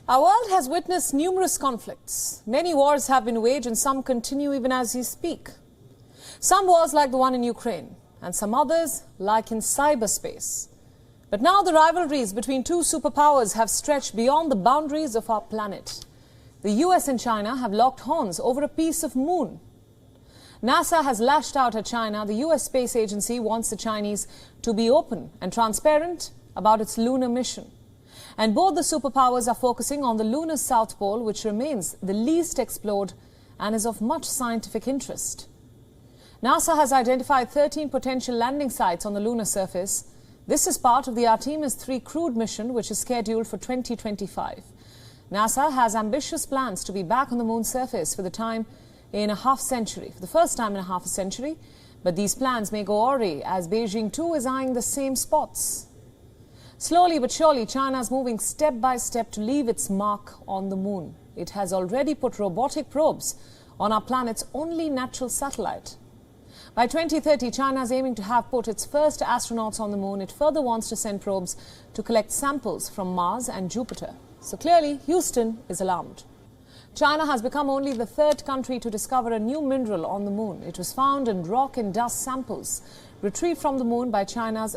Our world has witnessed numerous conflicts. Many wars have been waged and some continue even as we speak. Some wars like the one in Ukraine and some others like in cyberspace. But now the rivalries between two superpowers have stretched beyond the boundaries of our planet. The US and China have locked horns over a piece of moon. NASA has lashed out at China. The US Space Agency wants the Chinese to be open and transparent about its lunar mission. And both the superpowers are focusing on the lunar South Pole, which remains the least explored and is of much scientific interest. NASA has identified 13 potential landing sites on the lunar surface. This is part of the Artemis 3 crewed mission, which is scheduled for 2025. NASA has ambitious plans to be back on the moon's surface for the first time in a half a century. But these plans may go awry as Beijing too is eyeing the same spots. Slowly but surely, China is moving step by step to leave its mark on the moon. It has already put robotic probes on our planet's only natural satellite. By 2030, China is aiming to have put its first astronauts on the moon. It further wants to send probes to collect samples from Mars and Jupiter. So clearly, Houston is alarmed. China has become only the third country to discover a new mineral on the moon. It was found in rock and dust samples retrieved from the moon by China's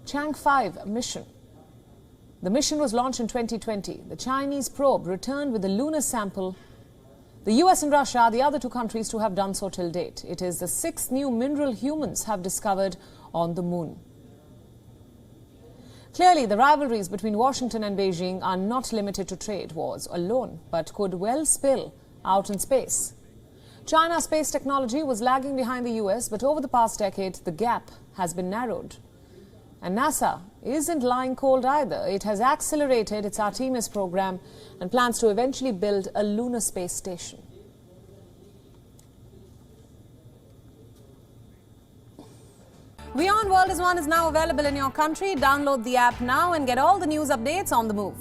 Chang'e 5 mission. The mission was launched in 2020. The Chinese probe returned with a lunar sample. The US and Russia are the other two countries to have done so till date. It is the sixth new mineral humans have discovered on the moon. Clearly, the rivalries between Washington and Beijing are not limited to trade wars alone, but could well spill out in space. China's space technology was lagging behind the US, but over the past decade, the gap has been narrowed. And NASA isn't lying cold either. It has accelerated its Artemis program and plans to eventually build a lunar space station. WION World is now available in your country. Download the app now and get all the news updates on the move.